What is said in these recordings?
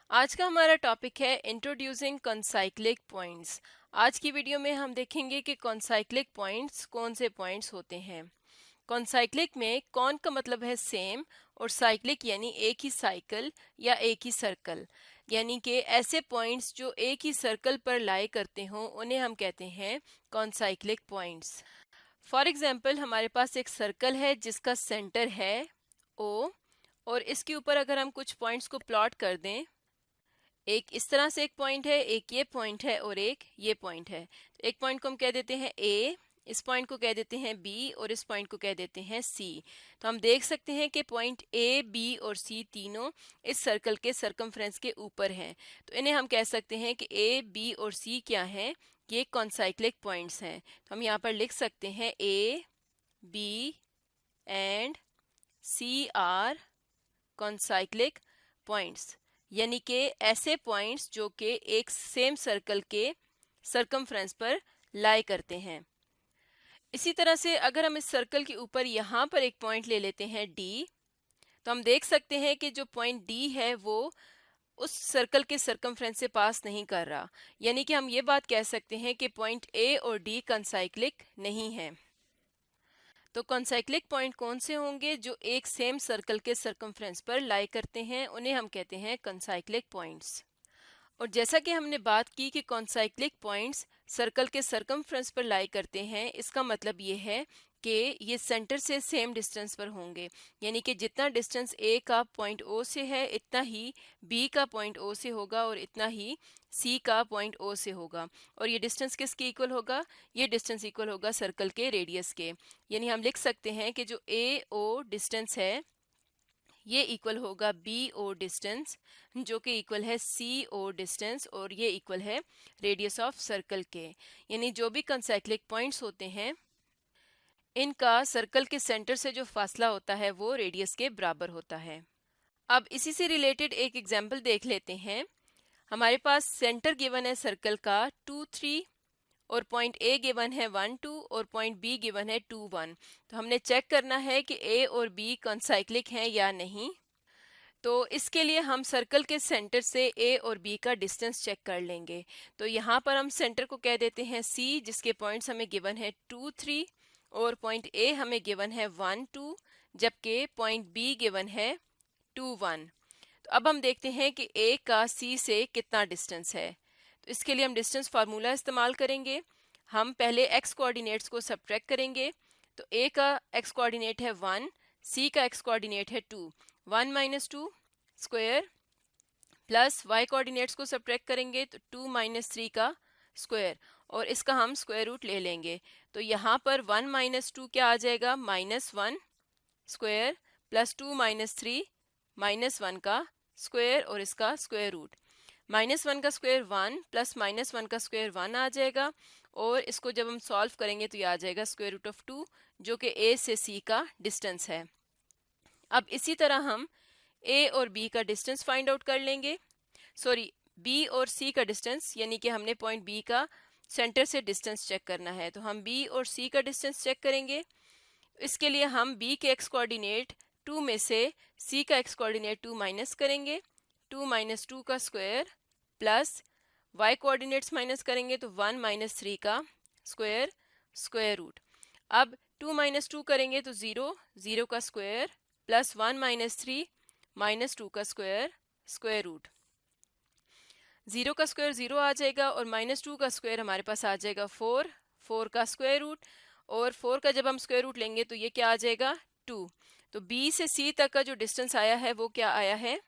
आज का हमारा टॉपिक है इंट्रोड्यूसिंग कॉन्साइक्लिक पॉइंट्स। आज की वीडियो में हम देखेंगे कि कॉन्साइक्लिक पॉइंट्स कौन से पॉइंट्स होते हैं। कॉन्साइक्लिक में कौन का मतलब है सेम, और साइक्लिक यानी एक ही साइकिल या एक ही सर्कल, यानी कि ऐसे पॉइंट्स जो एक ही सर्कल पर लाई करते हों उन्हें हम कहते हैं कॉन्साइक्लिक पॉइंट्स। फॉर एग्जाम्पल, हमारे पास एक सर्कल है जिसका सेंटर है ओ, और इसके ऊपर अगर हम कुछ पॉइंट्स को प्लॉट कर दें, एक इस तरह से एक पॉइंट है, एक ये पॉइंट है और एक ये पॉइंट है। तो एक पॉइंट को हम कह देते हैं ए, इस पॉइंट को कह देते हैं बी और इस पॉइंट को कह देते हैं सी। तो हम देख सकते हैं कि पॉइंट ए, बी और सी तीनों इस सर्कल के सरकमफ्रेंस के ऊपर हैं। तो इन्हें हम कह सकते हैं कि ए, बी और सी क्या हैं, ये कॉन्साइक्लिक पॉइंट्स हैं। तो हम यहाँ पर लिख सकते हैं A, B and C are concyclic points, यानी कि ऐसे पॉइंट्स जो कि एक सेम सर्कल के सरकमफ्रेंस पर लाई करते हैं। इसी तरह से अगर हम इस सर्कल के ऊपर यहाँ पर एक पॉइंट ले लेते हैं डी, तो हम देख सकते हैं कि जो पॉइंट डी है वो उस सर्कल के सरकमफ्रेंस से पास नहीं कर रहा, यानी कि हम ये बात कह सकते हैं कि पॉइंट ए और डी कॉन्साइक्लिक नहीं है। तो कॉन्साइक्लिक पॉइंट कौन से होंगे जो एक सेम सर्कल के सरकमफ्रेंस पर लाई करते हैं, उन्हें हम कहते हैं कॉन्साइक्लिक पॉइंट्स। और जैसा कि हमने बात की कि कॉन्साइक्लिक पॉइंट्स सर्कल के सरकमफ्रेंस पर लाई करते हैं, इसका मतलब ये है कि ये सेंटर से सेम डिस्टेंस पर होंगे, यानी कि जितना डिस्टेंस ए का पॉइंट ओ से है इतना ही बी का पॉइंट ओ से होगा और इतना ही सी का पॉइंट ओ से होगा। और ये डिस्टेंस किसके इक्वल होगा? ये डिस्टेंस इक्वल होगा सर्कल के रेडियस के। यानी हम लिख सकते हैं कि जो ए ओ डिस्टेंस है ये इक्वल होगा बी ओ डिस्टेंस, जो कि इक्वल है सी ओ डिस्टेंस, और ये इक्वल है रेडियस ऑफ सर्कल के। यानी जो भी कॉन्साइक्लिक पॉइंट्स होते हैं इनका सर्कल के सेंटर से जो फासला होता है वो रेडियस के बराबर होता है। अब इसी से रिलेटेड एक एग्जांपल देख लेते हैं। हमारे पास सेंटर गिवन है सर्कल का 2, 3 और पॉइंट ए गिवन है 1, 2 और पॉइंट बी गिवन है 2, 1। तो हमने चेक करना है कि ए और बी कॉन्साइक्लिक हैं या नहीं। तो इसके लिए हम सर्कल के सेंटर से ए और बी का डिस्टेंस चेक कर लेंगे। तो यहाँ पर हम सेंटर को कह देते हैं सी, जिसके पॉइंट्स हमें गिवन है 2, 3 और पॉइंट ए हमें गिवन है 1, 2, जबकि पॉइंट बी गिवन है 2, 1। तो अब हम देखते हैं कि ए का सी से कितना डिस्टेंस है। तो इसके लिए हम डिस्टेंस फार्मूला इस्तेमाल करेंगे। हम पहले एक्स कोऑर्डिनेट्स को सब्ट्रैक्ट करेंगे। तो ए का एक्स कोऑर्डिनेट है 1, सी का एक्स कोऑर्डिनेट है 2। 1 minus 2 square plus Y coordinates को सब्ट्रैक्ट करेंगे तो 2 माइनस 3 का स्क्वायर, और इसका हम स्क्वायर रूट ले लेंगे। तो यहाँ पर 1 माइनस 2 क्या आ जाएगा? -1 स्क्वायर प्लस 2 माइनस 3 -1 का स्क्वायर और इसका स्क्वायर रूट। -1 का स्क्वायर 1 प्लस -1 का स्क्वायर 1 आ जाएगा, और इसको जब हम सॉल्व करेंगे तो ये आ जाएगा स्क्वायर रूट ऑफ 2, जो कि ए से सी का डिस्टेंस है। अब इसी तरह हम ए और बी का डिस्टेंस फाइंड आउट कर लेंगे। सॉरी, बी और सी का डिस्टेंस, यानी कि हमने पॉइंट बी का सेंटर से डिस्टेंस चेक करना है। तो हम बी और सी का डिस्टेंस चेक करेंगे। इसके लिए हम बी के एक्स कोऑर्डिनेट 2 में से सी का एक्स कोऑर्डिनेट 2 माइनस करेंगे। 2 माइनस 2 का square plus Y coordinates minus करेंगे तो 1 माइनस 3 का स्क्वायर, स्क्वायर रूट। अब 2 माइनस 2 करेंगे तो 0, 0 का स्क्वायर प्लस 1 माइनस 3 -2 का स्क्वायर, स्क्वायर रूट। 0 का स्क्वायर 0 आ जाएगा और -2 का स्क्वायर हमारे पास आ जाएगा 4, 4 का स्क्वायर रूट, और 4 का जब हम स्क्वायर रूट लेंगे तो ये क्या आ जाएगा? 2। तो बी से सी तक का जो डिस्टेंस आया है वो क्या आया है?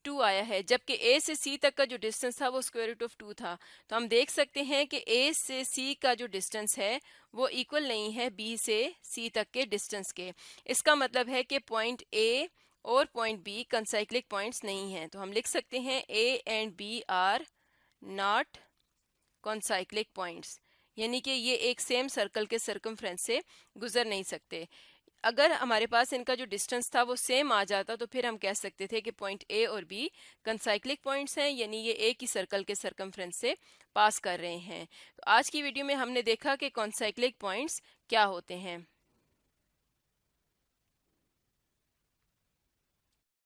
2 आया है, जबकि ए से सी तक का जो डिस्टेंस था वो स्क्वायर रूट ऑफ 2 था। तो हम देख सकते हैं कि ए से सी का जो डिस्टेंस है वो इक्वल नहीं है बी से सी तक के डिस्टेंस के। इसका मतलब है कि पॉइंट ए और पॉइंट बी कॉन्साइक्लिक पॉइंट्स नहीं हैं। तो हम लिख सकते हैं A and B are not concyclic points, यानी कि ये एक सेम सर्कल के सरकमफ्रेंस से गुजर नहीं सकते। अगर हमारे पास इनका जो डिस्टेंस था वो सेम आ जाता तो फिर हम कह सकते थे कि पॉइंट ए और बी कॉन्साइक्लिक पॉइंट्स हैं, यानी ये एक ही सर्कल के सरकमफ्रेंस से पास कर रहे हैं। तो आज की वीडियो में हमने देखा कि कॉन्साइक्लिक पॉइंट्स क्या होते हैं।